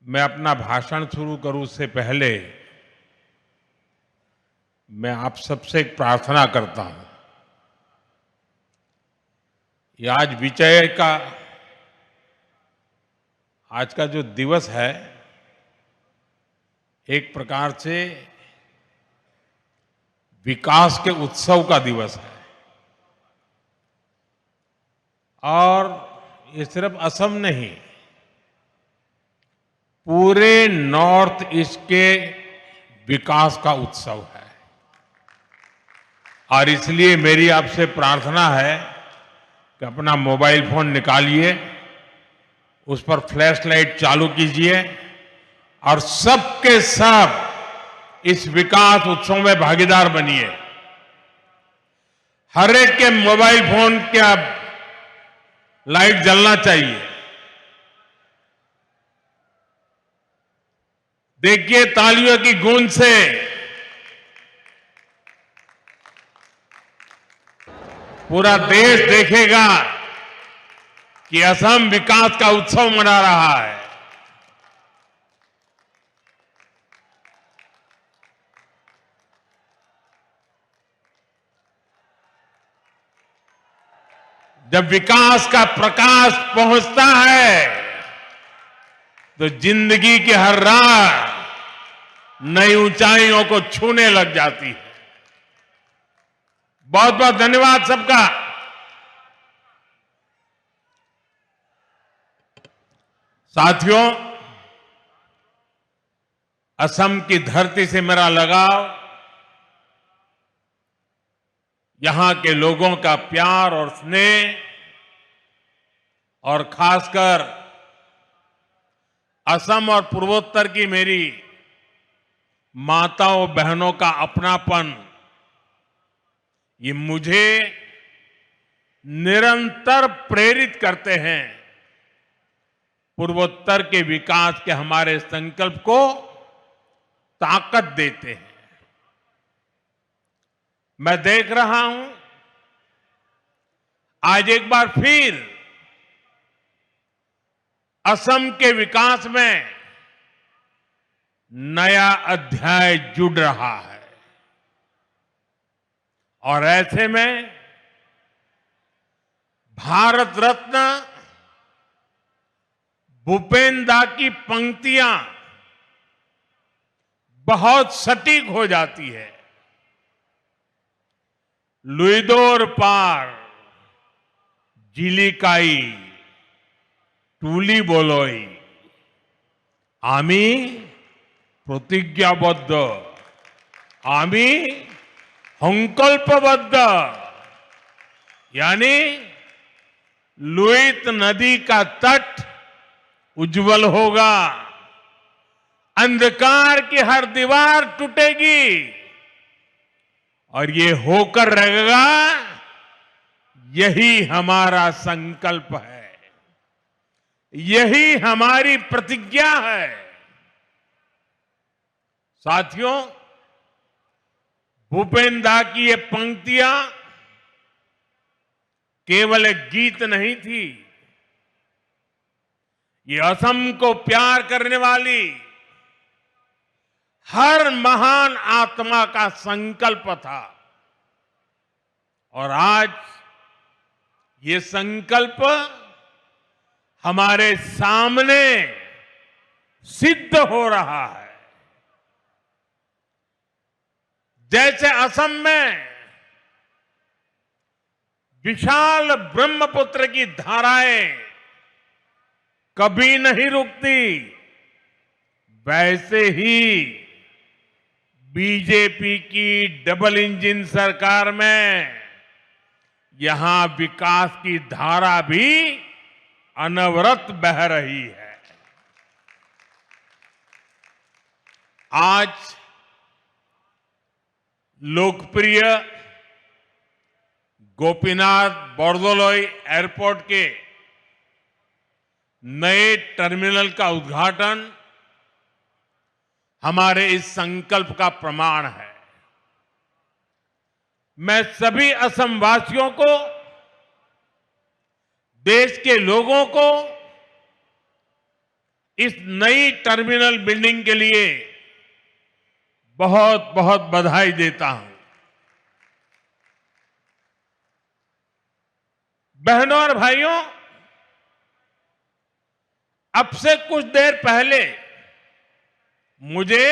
मैं अपना भाषण शुरू करूं उससे पहले मैं आप सबसे एक प्रार्थना करता हूं। ये आज विजय का आज का जो दिवस है एक प्रकार से विकास के उत्सव का दिवस है और ये सिर्फ असम नहीं, पूरे नॉर्थ ईस्ट के विकास का उत्सव है। और इसलिए मेरी आपसे प्रार्थना है कि अपना मोबाइल फोन निकालिए, उस पर फ्लैश लाइट चालू कीजिए और सबके सब इस विकास उत्सव में भागीदार बनिए। हर एक के मोबाइल फोन का लाइट जलना चाहिए। देखिए तालियों की गूंज से पूरा देश देखेगा कि असम विकास का उत्सव मना रहा है। जब विकास का प्रकाश पहुंचता है तो जिंदगी की हर राह नई ऊंचाइयों को छूने लग जाती है। बहुत बहुत धन्यवाद सबका। साथियों, असम की धरती से मेरा लगाव, यहां के लोगों का प्यार और स्नेह और खासकर असम और पूर्वोत्तर की मेरी माताओं बहनों का अपनापन, ये मुझे निरंतर प्रेरित करते हैं। पूर्वोत्तर के विकास के हमारे संकल्प को ताकत देते हैं। मैं देख रहा हूं आज एक बार फिर असम के विकास में नया अध्याय जुड़ रहा है और ऐसे में भारत रत्न भूपेन दा की पंक्तियां बहुत सटीक हो जाती है। लुइदोर पार जिलिकाई टूली बोलोई आमी प्रतिज्ञाबद्ध आमी संकल्पबद्ध, यानी लुइत नदी का तट उज्जवल होगा, अंधकार की हर दीवार टूटेगी और ये होकर रहेगा। यही हमारा संकल्प है, यही हमारी प्रतिज्ञा है। साथियों, भूपेन दा की ये पंक्तियां केवल एक गीत नहीं थी, ये असम को प्यार करने वाली हर महान आत्मा का संकल्प था। और आज ये संकल्प हमारे सामने सिद्ध हो रहा है। जैसे असम में विशाल ब्रह्मपुत्र की धाराएं कभी नहीं रुकती, वैसे ही बीजेपी की डबल इंजन सरकार में यहां विकास की धारा भी अनवरत बह रही है। आज लोकप्रिय गोपीनाथ बोरदोलोई एयरपोर्ट के नए टर्मिनल का उद्घाटन हमारे इस संकल्प का प्रमाण है। मैं सभी असम वासियों को, देश के लोगों को इस नई टर्मिनल बिल्डिंग के लिए बहुत बहुत बधाई देता हूं। बहनों और भाइयों, अब से कुछ देर पहले मुझे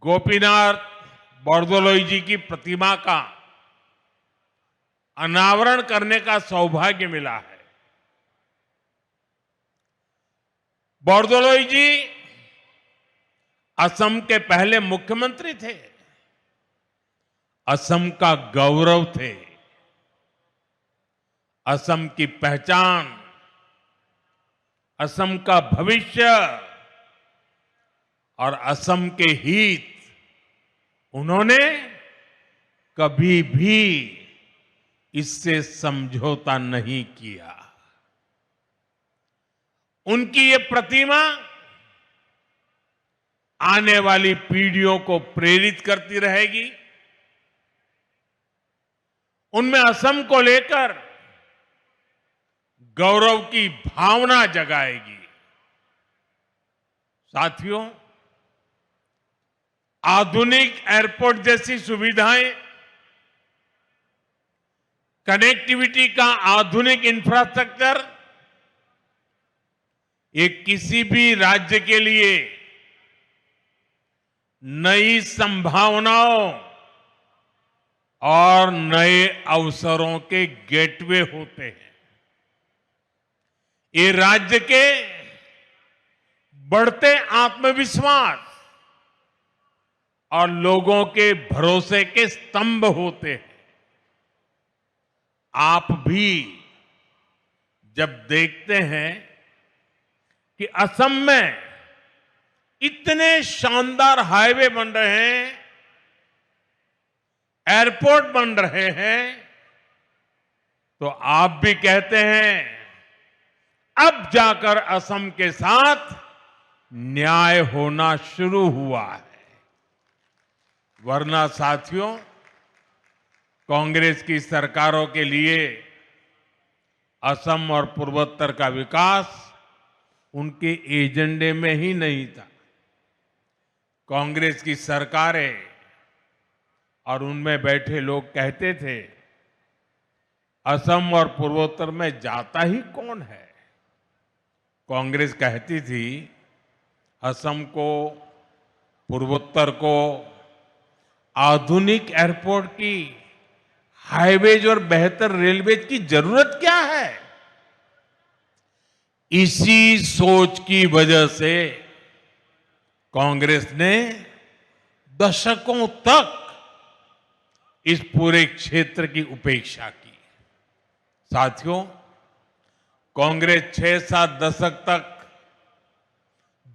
गोपीनाथ बोरदोलोई जी की प्रतिमा का अनावरण करने का सौभाग्य मिला है। बोरदोलोई जी असम के पहले मुख्यमंत्री थे, असम का गौरव थे, असम की पहचान, असम का भविष्य और असम के हित उन्होंने कभी भी इससे समझौता नहीं किया। उनकी ये प्रतिमा आने वाली पीढ़ियों को प्रेरित करती रहेगी, उनमें असम को लेकर गौरव की भावना जगाएगी। साथियों, आधुनिक एयरपोर्ट जैसी सुविधाएं, कनेक्टिविटी का आधुनिक इंफ्रास्ट्रक्चर, ये किसी भी राज्य के लिए नई संभावनाओं और नए अवसरों के गेटवे होते हैं। ये राज्य के बढ़ते आत्मविश्वास और लोगों के भरोसे के स्तंभ होते हैं। आप भी जब देखते हैं कि असम में इतने शानदार हाईवे बन रहे हैं, एयरपोर्ट बन रहे हैं, तो आप भी कहते हैं अब जाकर असम के साथ न्याय होना शुरू हुआ है। वरना साथियों, कांग्रेस की सरकारों के लिए असम और पूर्वोत्तर का विकास उनके एजेंडे में ही नहीं था। कांग्रेस की सरकारें और उनमें बैठे लोग कहते थे, असम और पूर्वोत्तर में जाता ही कौन है। कांग्रेस कहती थी असम को, पूर्वोत्तर को आधुनिक एयरपोर्ट की, हाईवेज और बेहतर रेलवेज की जरूरत क्या है। इसी सोच की वजह से कांग्रेस ने दशकों तक इस पूरे क्षेत्र की उपेक्षा की। साथियों, कांग्रेस 6-7 दशक तक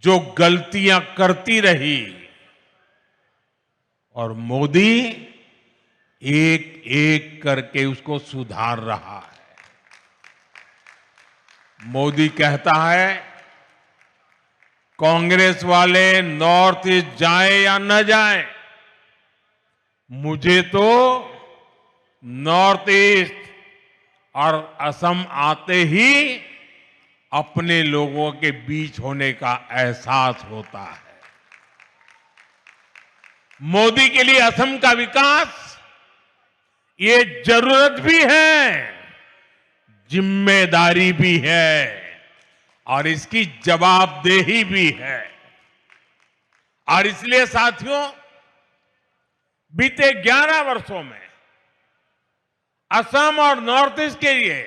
जो गलतियां करती रही और मोदी एक एक करके उसको सुधार रहा है। मोदी कहता है, कांग्रेस वाले नॉर्थ ईस्ट जाए या न जाए, मुझे तो नॉर्थ ईस्ट और असम आते ही अपने लोगों के बीच होने का एहसास होता है। मोदी के लिए असम का विकास ये जरूरत भी है, जिम्मेदारी भी है और इसकी जवाबदेही भी है। और इसलिए साथियों, बीते 11 वर्षों में असम और नॉर्थ ईस्ट के लिए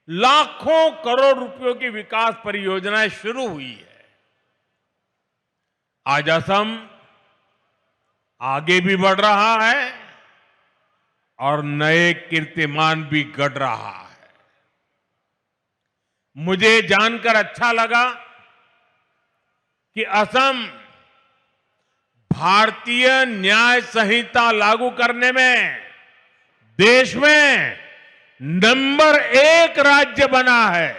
लाखों करोड़ रुपयों की विकास परियोजनाएं शुरू हुई है। आज असम आगे भी बढ़ रहा है और नए कीर्तिमान भी गढ़ रहा है। मुझे जानकर अच्छा लगा कि असम भारतीय न्याय संहिता लागू करने में देश में नंबर 1 राज्य बना है।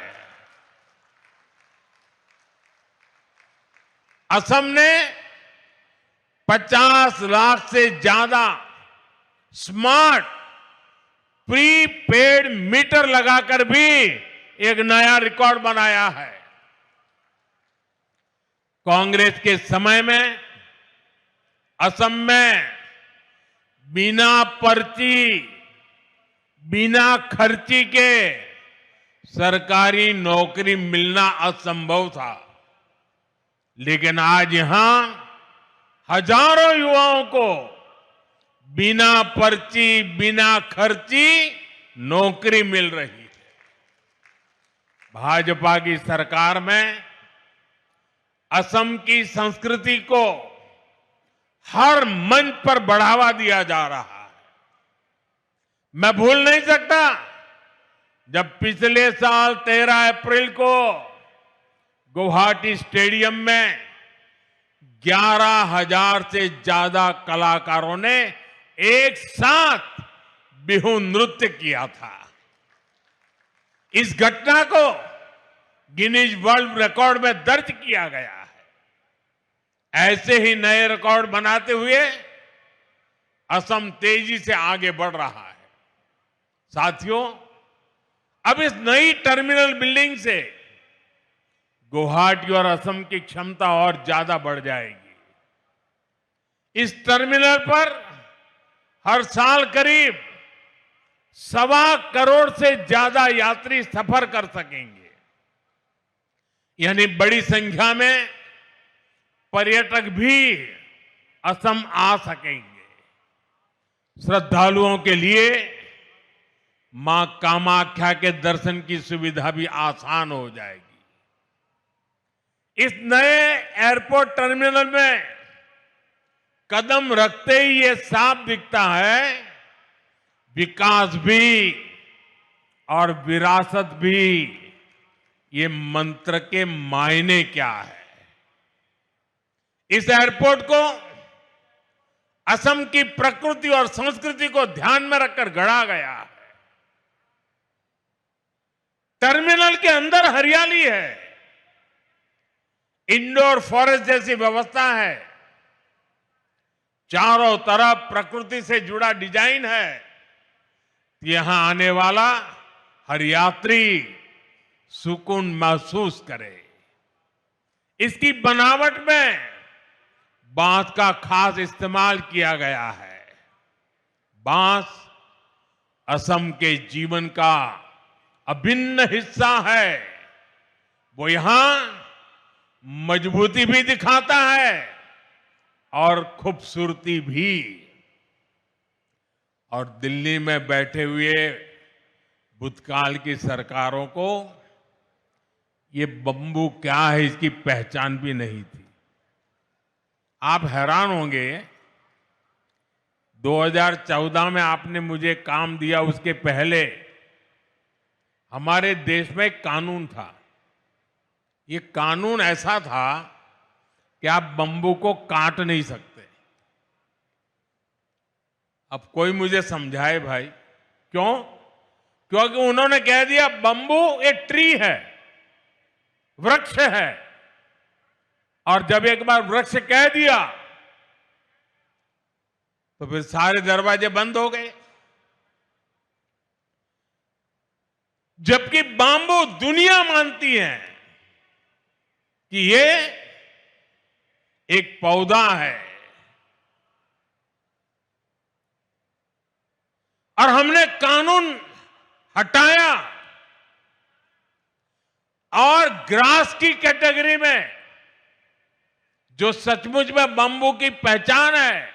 असम ने 50 लाख से ज्यादा स्मार्ट प्रीपेड मीटर लगाकर भी एक नया रिकॉर्ड बनाया है। कांग्रेस के समय में असम में बिना पर्ची, बिना खर्ची के सरकारी नौकरी मिलना असंभव था, लेकिन आज यहां हजारों युवाओं को बिना पर्ची, बिना खर्ची नौकरी मिल रही है। भाजपा की सरकार में असम की संस्कृति को हर मंच पर बढ़ावा दिया जा रहा है। मैं भूल नहीं सकता जब पिछले साल 13 अप्रैल को गुवाहाटी स्टेडियम में 11,000 से ज्यादा कलाकारों ने एक साथ बिहू नृत्य किया था। इस घटना को गिनीज वर्ल्ड रिकॉर्ड में दर्ज किया गया है। ऐसे ही नए रिकॉर्ड बनाते हुए असम तेजी से आगे बढ़ रहा है। साथियों, अब इस नई टर्मिनल बिल्डिंग से गुवाहाटी और असम की क्षमता और ज्यादा बढ़ जाएगी। इस टर्मिनल पर हर साल करीब 1.25 करोड़ से ज्यादा यात्री सफर कर सकेंगे, यानी बड़ी संख्या में पर्यटक भी असम आ सकेंगे। श्रद्धालुओं के लिए मां कामाख्या के दर्शन की सुविधा भी आसान हो जाएगी। इस नए एयरपोर्ट टर्मिनल में कदम रखते ही ये साफ दिखता है विकास भी और विरासत भी, ये मंत्र के मायने क्या है। इस एयरपोर्ट को असम की प्रकृति और संस्कृति को ध्यान में रखकर गढ़ा गया है। टर्मिनल के अंदर हरियाली है, इंडोर फॉरेस्ट जैसी व्यवस्था है, चारों तरफ प्रकृति से जुड़ा डिजाइन है। यहां आने वाला हर यात्री सुकून महसूस करे। इसकी बनावट में बांस का खास इस्तेमाल किया गया है। बांस असम के जीवन का अभिन्न हिस्सा है। वो यहां मजबूती भी दिखाता है और खूबसूरती भी। और दिल्ली में बैठे हुए भूतकाल की सरकारों को ये बंबू क्या है इसकी पहचान भी नहीं थी। आप हैरान होंगे, 2014 में आपने मुझे काम दिया, उसके पहले हमारे देश में एक कानून था। ये कानून ऐसा था कि आप बंबू को काट नहीं सकते। अब कोई मुझे समझाए भाई, क्यों? क्योंकि उन्होंने कह दिया बंबू एक ट्री है, वृक्ष है, और जब एक बार वृक्ष कह दिया तो फिर सारे दरवाजे बंद हो गए। जबकि बाम्बू दुनिया मानती है कि ये एक पौधा है, और हमने कानून हटाया और ग्रास की कैटेगरी में जो सचमुच में बंबू की पहचान है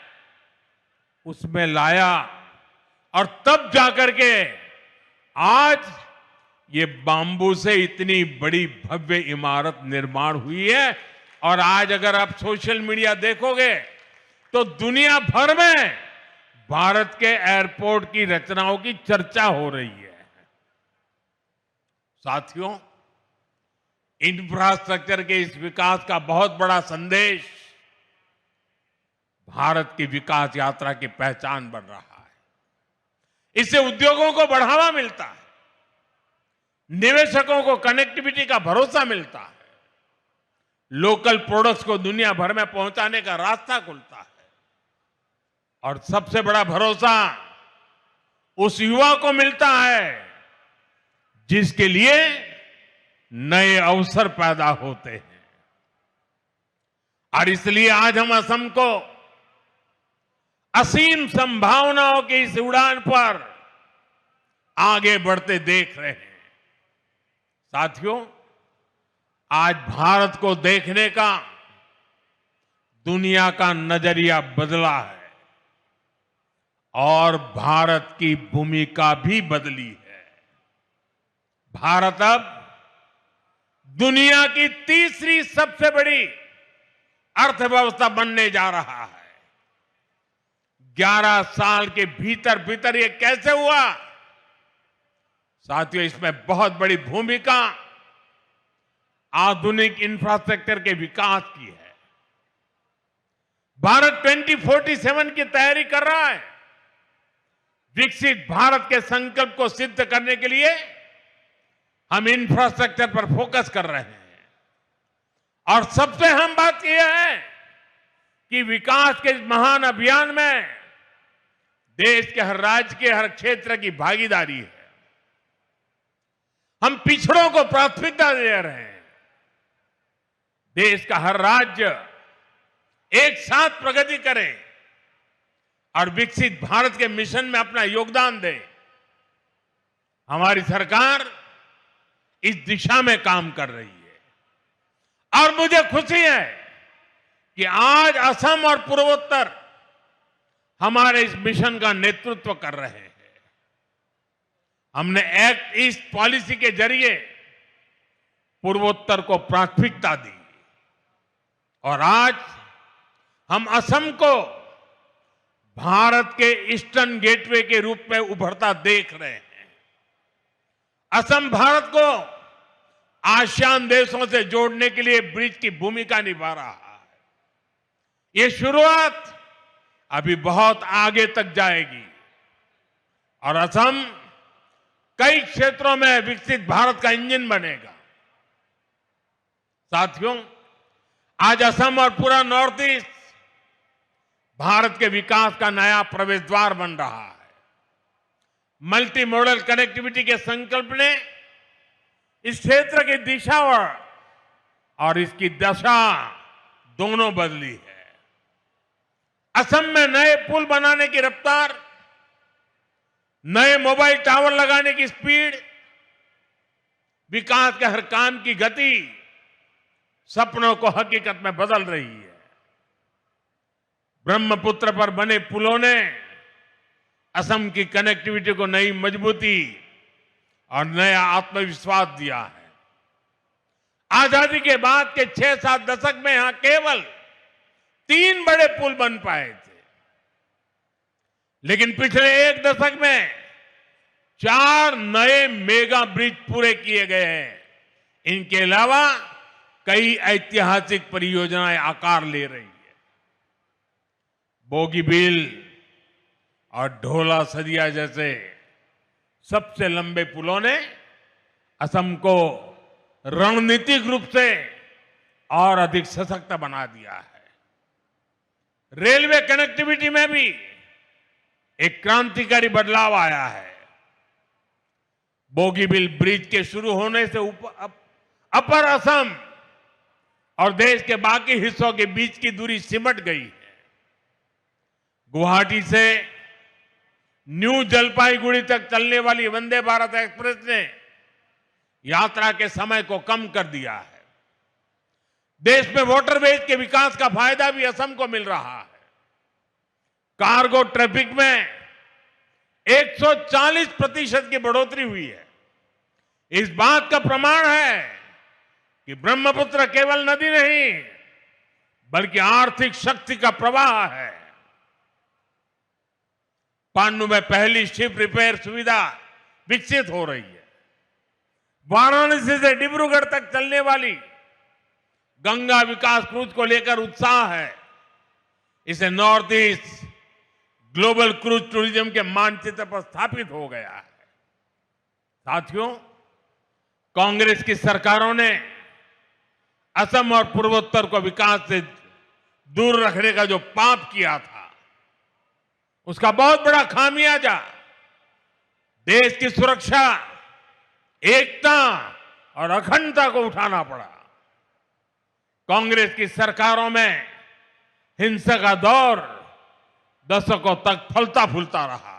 उसमें लाया, और तब जाकर के आज ये बाम्बू से इतनी बड़ी भव्य इमारत निर्माण हुई है। और आज अगर आप सोशल मीडिया देखोगे तो दुनिया भर में भारत के एयरपोर्ट की रचनाओं की चर्चा हो रही है। साथियों, इंफ्रास्ट्रक्चर के इस विकास का बहुत बड़ा संदेश भारत की विकास यात्रा की पहचान बन रहा है। इससे उद्योगों को बढ़ावा मिलता है, निवेशकों को कनेक्टिविटी का भरोसा मिलता है, लोकल प्रोडक्ट्स को दुनिया भर में पहुंचाने का रास्ता खुलता है, और सबसे बड़ा भरोसा उस युवा को मिलता है जिसके लिए नए अवसर पैदा होते हैं। और इसलिए आज हम असम को असीम संभावनाओं की इस उड़ान पर आगे बढ़ते देख रहे हैं। साथियों, आज भारत को देखने का दुनिया का नजरिया बदला है और भारत की भूमिका भी बदली है। भारत अब दुनिया की तीसरी सबसे बड़ी अर्थव्यवस्था बनने जा रहा है। 11 साल के भीतर भीतर ये कैसे हुआ? साथियों, इसमें बहुत बड़ी भूमिका आधुनिक इंफ्रास्ट्रक्चर के विकास की है। भारत 2047 की तैयारी कर रहा है। विकसित भारत के संकल्प को सिद्ध करने के लिए हम इंफ्रास्ट्रक्चर पर फोकस कर रहे हैं। और सबसे अहम बात यह है कि विकास के इस महान अभियान में देश के हर राज्य के हर क्षेत्र की भागीदारी है। हम पिछड़ों को प्राथमिकता दे रहे हैं। देश का हर राज्य एक साथ प्रगति करे और विकसित भारत के मिशन में अपना योगदान दे। हमारी सरकार इस दिशा में काम कर रही है और मुझे खुशी है कि आज असम और पूर्वोत्तर हमारे इस मिशन का नेतृत्व कर रहे हैं। हमने एक्ट ईस्ट पॉलिसी के जरिए पूर्वोत्तर को प्राथमिकता दी और आज हम असम को भारत के ईस्टर्न गेटवे के रूप में उभरता देख रहे हैं। असम भारत को आसियान देशों से जोड़ने के लिए ब्रिज की भूमिका निभा रहा है। ये शुरुआत अभी बहुत आगे तक जाएगी और असम कई क्षेत्रों में विकसित भारत का इंजन बनेगा। साथियों, आज असम और पूरा नॉर्थ ईस्ट भारत के विकास का नया प्रवेश द्वार बन रहा है। मल्टी मॉडल कनेक्टिविटी के संकल्प ने इस क्षेत्र की दिशा और इसकी दशा दोनों बदली है। असम में नए पुल बनाने की रफ्तार, नए मोबाइल टावर लगाने की स्पीड, विकास के हर काम की गति सपनों को हकीकत में बदल रही है। ब्रह्मपुत्र पर बने पुलों ने असम की कनेक्टिविटी को नई मजबूती और नया आत्मविश्वास दिया है। आजादी के बाद के 6-7 दशक में यहां केवल 3 बड़े पुल बन पाए थे, लेकिन पिछले 1 दशक में 4 नए मेगा ब्रिज पूरे किए गए हैं। इनके अलावा कई ऐतिहासिक परियोजनाएं आकार ले रही है। बोगीबील और ढोला सदिया जैसे सबसे लंबे पुलों ने असम को रणनीतिक रूप से और अधिक सशक्त बना दिया है। रेलवे कनेक्टिविटी में भी एक क्रांतिकारी बदलाव आया है। बोगीबील ब्रिज के शुरू होने से अपर असम और देश के बाकी हिस्सों के बीच की दूरी सिमट गई है। गुवाहाटी से न्यू जलपाईगुड़ी तक चलने वाली वंदे भारत एक्सप्रेस ने यात्रा के समय को कम कर दिया है। देश में वाटरवेज के विकास का फायदा भी असम को मिल रहा है। कार्गो ट्रैफिक में 140% की बढ़ोतरी हुई है। इस बात का प्रमाण है कि ब्रह्मपुत्र केवल नदी नहीं बल्कि आर्थिक शक्ति का प्रवाह है। पांडु में पहली शिप रिपेयर सुविधा विकसित हो रही है। वाराणसी से डिब्रूगढ़ तक चलने वाली गंगा विकास क्रूज को लेकर उत्साह है। इसे north east global cruise tourism के मानचित्र पर स्थापित हो गया है। साथियों, कांग्रेस की सरकारों ने असम और पूर्वोत्तर को विकास से दूर रखने का जो पाप किया था, उसका बहुत बड़ा खामियाजा देश की सुरक्षा, एकता और अखंडता को उठाना पड़ा। कांग्रेस की सरकारों में हिंसा का दौर दशकों तक फलता फूलता रहा।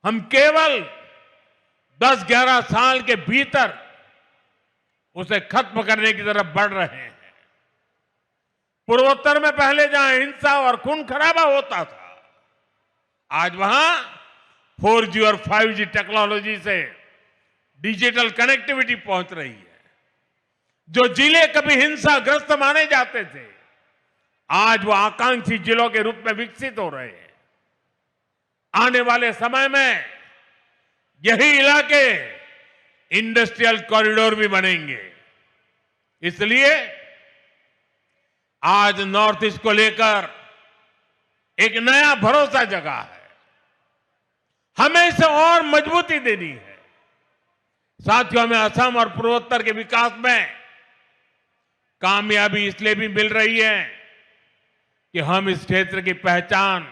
हम केवल 10-11 साल के भीतर उसे खत्म करने की तरफ बढ़ रहे हैं। पूर्वोत्तर में पहले जहां हिंसा और खून खराबा होता था, आज वहां 4G और 5G टेक्नोलॉजी से डिजिटल कनेक्टिविटी पहुंच रही है। जो जिले कभी हिंसाग्रस्त माने जाते थे, आज वो आकांक्षी जिलों के रूप में विकसित हो रहे हैं। आने वाले समय में यही इलाके इंडस्ट्रियल कॉरिडोर भी बनेंगे। इसलिए आज नॉर्थ ईस्ट को लेकर एक नया भरोसा जगा है। हमें इसे और मजबूती देनी है। साथियों, हमें असम और पूर्वोत्तर के विकास में कामयाबी इसलिए भी मिल रही है कि हम इस क्षेत्र की पहचान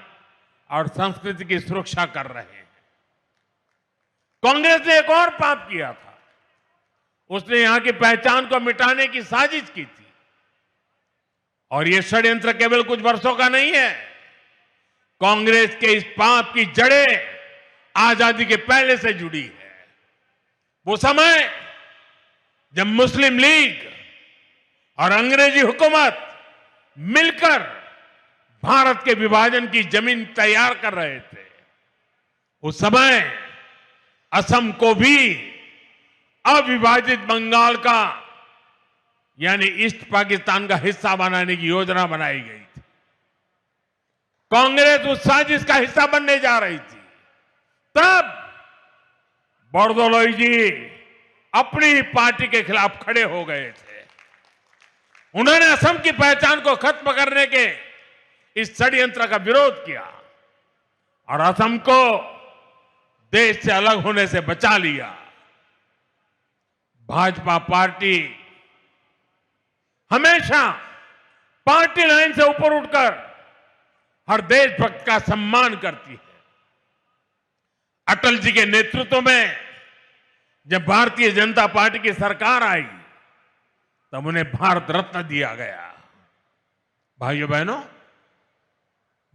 और संस्कृति की सुरक्षा कर रहे हैं। कांग्रेस ने एक और पाप किया था। उसने यहां की पहचान को मिटाने की साजिश की थी। और यह षड्यंत्र केवल कुछ वर्षों का नहीं है। कांग्रेस के इस पाप की जड़ें आजादी के पहले से जुड़ी है। वो समय जब मुस्लिम लीग और अंग्रेजी हुकूमत मिलकर भारत के विभाजन की जमीन तैयार कर रहे थे, उस समय असम को भी अविभाजित बंगाल का यानी ईस्ट पाकिस्तान का हिस्सा बनाने की योजना बनाई गई थी। कांग्रेस उस साजिश का हिस्सा बनने जा रही थी। तब बोरदोलोई जी अपनी पार्टी के खिलाफ खड़े हो गए थे। उन्होंने असम की पहचान को खत्म करने के इस षड्यंत्र का विरोध किया और असम को देश से अलग होने से बचा लिया। भाजपा पार्टी हमेशा पार्टी लाइन से ऊपर उठकर हर देशभक्त का सम्मान करती है। अटल जी के नेतृत्व में जब भारतीय जनता पार्टी की सरकार आई, तब उन्हें भारत रत्न दिया गया। भाइयों बहनों,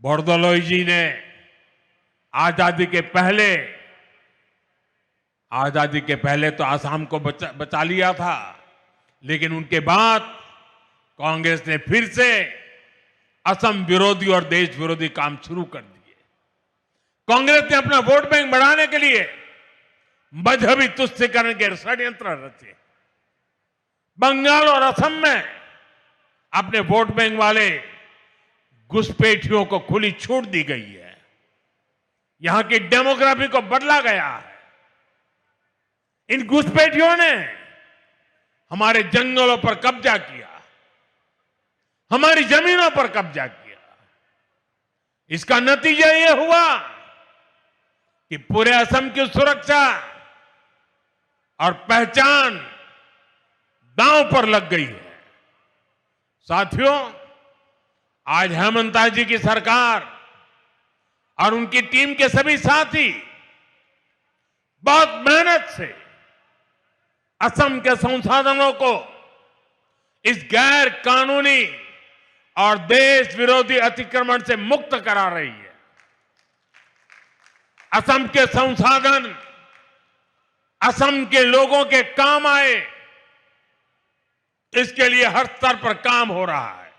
बोरदोलोई जी ने आजादी के पहले तो आसाम को बचा लिया था, लेकिन उनके बाद कांग्रेस ने फिर से असम विरोधी और देश विरोधी काम शुरू कर दिए। कांग्रेस ने अपना वोट बैंक बढ़ाने के लिए मजहबी तुष्टीकरण के षड्यंत्र रचे। बंगाल और असम में अपने वोट बैंक वाले घुसपैठियों को खुली छूट दी गई है। यहां की डेमोग्राफी को बदला गया है। इन घुसपैठियों ने हमारे जंगलों पर कब्जा किया, हमारी जमीनों पर कब्जा किया। इसका नतीजा यह हुआ कि पूरे असम की सुरक्षा और पहचान दांव पर लग गई है। साथियों, आज हेमंता जी की सरकार और उनकी टीम के सभी साथी बहुत मेहनत से असम के संसाधनों को इस गैर कानूनी और देश विरोधी अतिक्रमण से मुक्त करा रही है। असम के संसाधन असम के लोगों के काम आए, इसके लिए हर स्तर पर काम हो रहा है।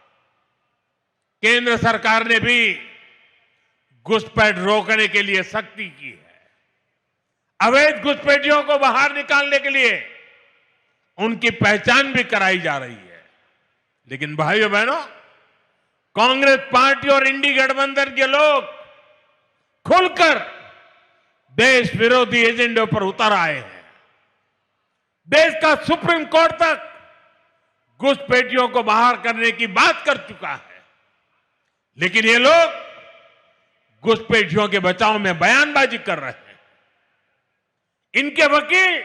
केंद्र सरकार ने भी घुसपैठ रोकने के लिए सख्ती की है। अवैध घुसपैठियों को बाहर निकालने के लिए उनकी पहचान भी कराई जा रही है। लेकिन भाइयों बहनों, कांग्रेस पार्टी और इंडी गठबंधन के लोग खुलकर देश विरोधी एजेंडे पर उतर आए हैं। देश का सुप्रीम कोर्ट तक घुसपैठियों को बाहर करने की बात कर चुका है, लेकिन ये लोग घुसपैठियों के बचाव में बयानबाजी कर रहे हैं। इनके वकील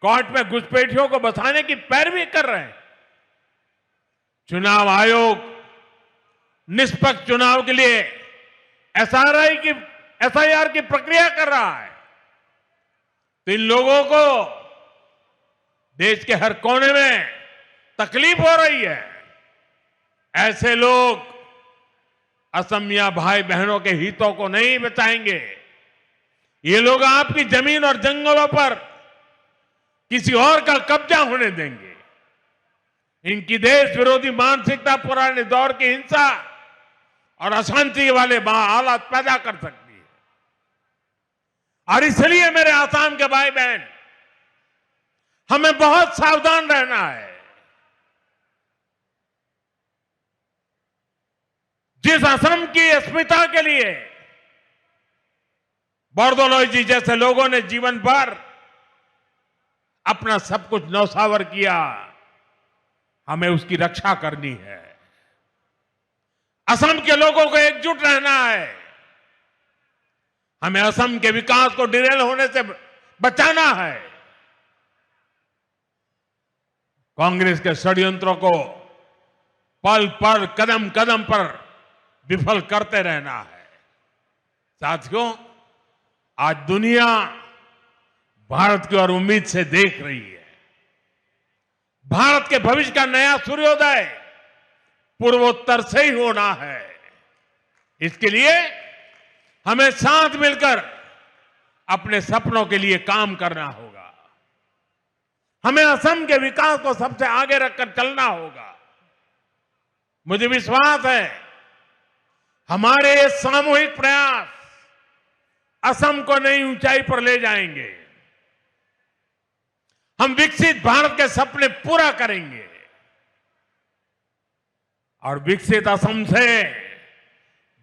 कोर्ट में घुसपैठियों को बचाने की पैरवी कर रहे हैं। चुनाव आयोग निष्पक्ष चुनाव के लिए एसआईआर की प्रक्रिया कर रहा है, तो इन लोगों को देश के हर कोने में तकलीफ हो रही है। ऐसे लोग असमिया भाई बहनों के हितों को नहीं बचाएंगे। ये लोग आपकी जमीन और जंगलों पर किसी और का कब्जा होने देंगे। इनकी देश विरोधी मानसिकता पुराने दौर की हिंसा और अशांति वाले हालात पैदा कर सकती है। और इसलिए मेरे आसाम के भाई बहन, हमें बहुत सावधान रहना है। जिस असम की अस्मिता के लिए बोरदोलोई जी जैसे लोगों ने जीवन भर अपना सब कुछ न्यौछावर किया, हमें उसकी रक्षा करनी है। असम के लोगों को एकजुट रहना है। हमें असम के विकास को डिरेल होने से बचाना है। कांग्रेस के षड्यंत्रों को पल पल कदम कदम पर विफल करते रहना है। साथियों, आज दुनिया भारत की ओर उम्मीद से देख रही है। भारत के भविष्य का नया सूर्योदय पूर्वोत्तर से ही होना है। इसके लिए हमें साथ मिलकर अपने सपनों के लिए काम करना होगा। हमें असम के विकास को सबसे आगे रखकर चलना होगा। मुझे विश्वास है हमारे ये सामूहिक प्रयास असम को नई ऊंचाई पर ले जाएंगे। हम विकसित भारत के सपने पूरा करेंगे और विकसित असम से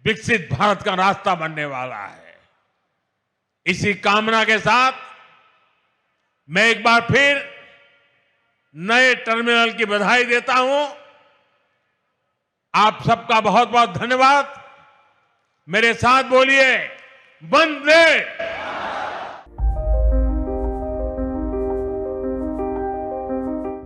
विकसित भारत का रास्ता बनने वाला है। इसी कामना के साथ मैं एक बार फिर नए टर्मिनल की बधाई देता हूं। आप सबका बहुत बहुत धन्यवाद। मेरे साथ बोलिए, वंदे